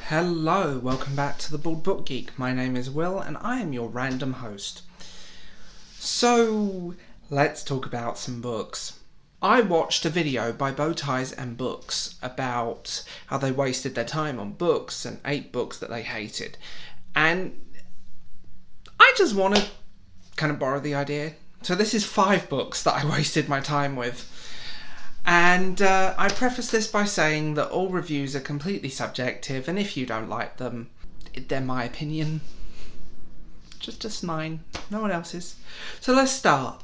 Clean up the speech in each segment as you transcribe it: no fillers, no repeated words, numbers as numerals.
Hello, welcome back to the baldbookgeek. My name is Will and I am your random host. So, let's talk about some books. I watched a video by Bowties and Books about how they wasted their time on books and 8 books that they hated. And I just want to kind of borrow the idea. So this is 5 books that I wasted my time with. And I preface this by saying that all reviews are completely subjective, and if you don't like them, they're my opinion. Just mine, no one else's. So let's start.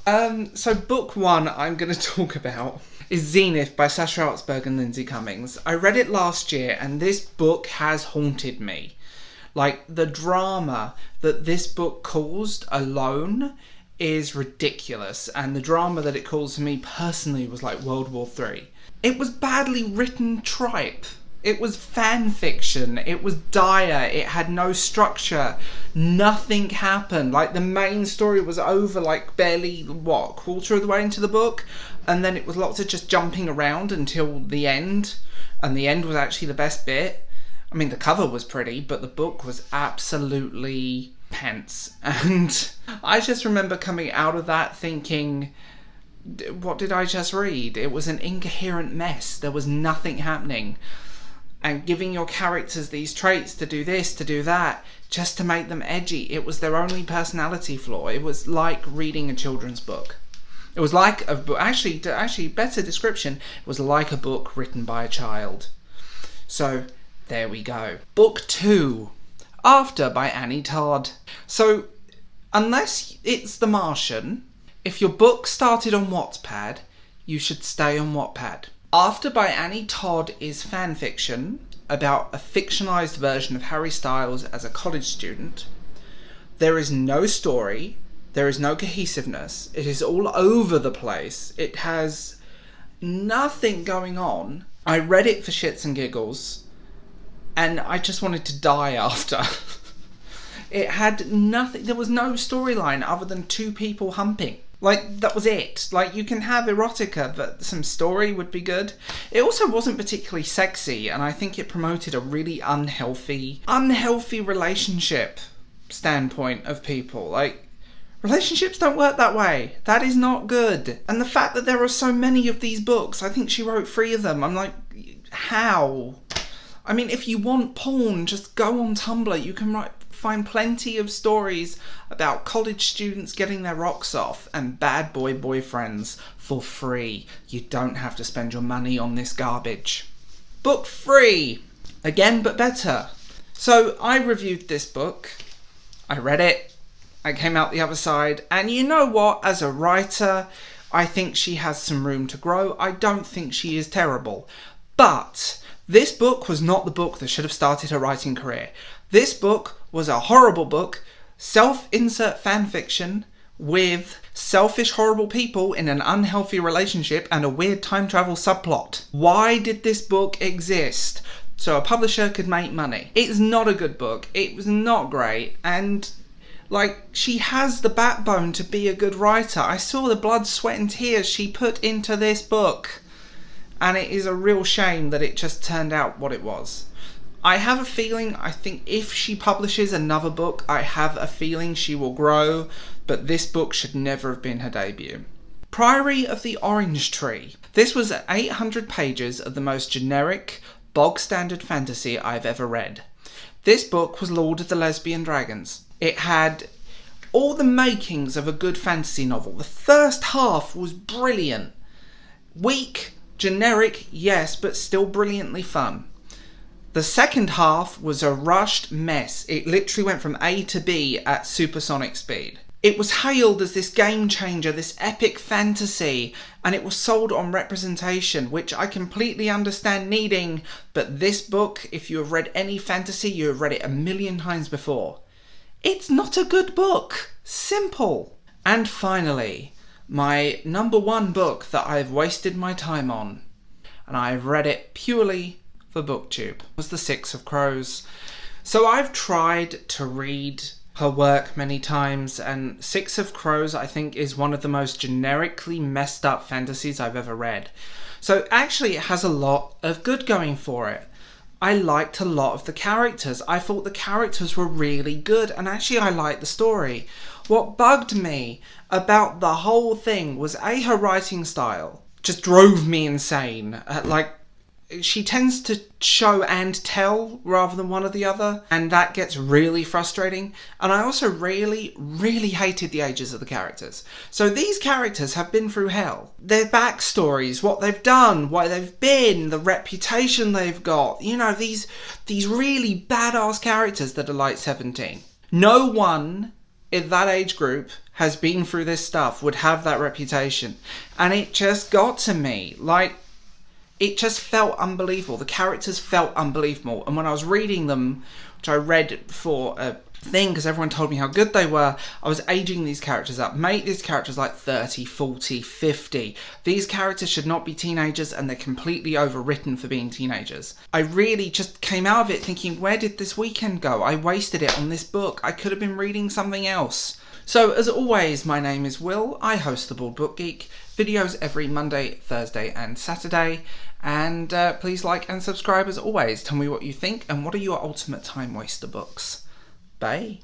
So book 1 I'm going to talk about is Zenith by Sasha Artsberg and Lindsay Cummings. I read it last year, and this book has haunted me. Like, the drama that this book caused alone is ridiculous, and the drama that it caused me personally was like World War III. It was badly written tripe. It was fan fiction. It was dire. It had no structure. Nothing happened. Like, the main story was over like barely, quarter of the way into the book, and then it was lots of just jumping around until the end, and the end was actually the best bit. I mean, the cover was pretty, but the book was absolutely pants. And I just remember coming out of that thinking, what did I just read? It was an incoherent mess. There was nothing happening. And giving your characters these traits to do this, to do that, just to make them edgy. It was their only personality flaw. It was like reading a children's book. It was like a book, actually better description, it was like a book written by a child. So there we go. Book 2. After by Annie Todd. So, unless it's The Martian, if your book started on Wattpad, you should stay on Wattpad. After by Annie Todd is fan fiction about a fictionalized version of Harry Styles as a college student. There is no story, there is no cohesiveness, it is all over the place, it has nothing going on. I read it for shits and giggles, and I just wanted to die after. It had nothing, there was no storyline other than 2 people humping. Like, that was it. Like, you can have erotica, but some story would be good. It also wasn't particularly sexy, and I think it promoted a really unhealthy relationship standpoint of people. Like, relationships don't work that way. That is not good. And the fact that there are so many of these books, I think she wrote 3 of them. I'm like, how? I mean, if you want porn, just go on Tumblr. You can find plenty of stories about college students getting their rocks off and bad boy boyfriends for free. You don't have to spend your money on this garbage. Book 3. Again, but better. So I reviewed this book. I read it. I came out the other side. And you know what? As a writer, I think she has some room to grow. I don't think she is terrible. But this book was not the book that should have started her writing career. This book was a horrible book, self-insert fanfiction with selfish, horrible people in an unhealthy relationship and a weird time travel subplot. Why did this book exist? So a publisher could make money. It's not a good book. It was not great. And, like, she has the backbone to be a good writer. I saw the blood, sweat and tears she put into this book. And it is a real shame that it just turned out what it was. I have a feeling, I think if she publishes another book, I have a feeling she will grow, but this book should never have been her debut. Priory of the Orange Tree. This was 800 pages of the most generic, bog-standard fantasy I've ever read. This book was Lord of the Lesbian Dragons. It had all the makings of a good fantasy novel. The first half was brilliant. Weak, generic, yes, but still brilliantly fun. The second half was a rushed mess. It literally went from A to B at supersonic speed. It was hailed as this game changer, this epic fantasy, and it was sold on representation, which I completely understand needing, but this book, if you have read any fantasy, you have read it 1,000,000 times before. It's not a good book. Simple. And finally, my number 1 book that I've wasted my time on, and I've read it purely for booktube, was The Six of Crows. So I've tried to read her work many times, and Six of Crows I think is one of the most generically messed up fantasies I've ever read. So actually it has a lot of good going for it. I liked a lot of the characters. I thought the characters were really good, and actually I liked the story. What bugged me about the whole thing was her writing style just drove me insane. She tends to show and tell rather than one or the other, and that gets really frustrating. And I also really, really hated the ages of the characters. So these characters have been through hell. Their backstories, what they've done, why they've been, the reputation they've got. You know, these really badass characters that are like 17. No one in that age group has been through this stuff, would have that reputation. And it just got to me. It just felt unbelievable. The characters felt unbelievable. And when I was reading them, which I read for a thing because everyone told me how good they were, I was aging these characters up. Mate, these characters like 30, 40, 50. These characters should not be teenagers, and they're completely overwritten for being teenagers. I really just came out of it thinking, where did this weekend go? I wasted it on this book. I could have been reading something else. So, as always, my name is Will. I host the Bald Book Geek. Videos every Monday, Thursday and Saturday. And please like and subscribe as always. Tell me what you think and what are your ultimate time waster books. Bye.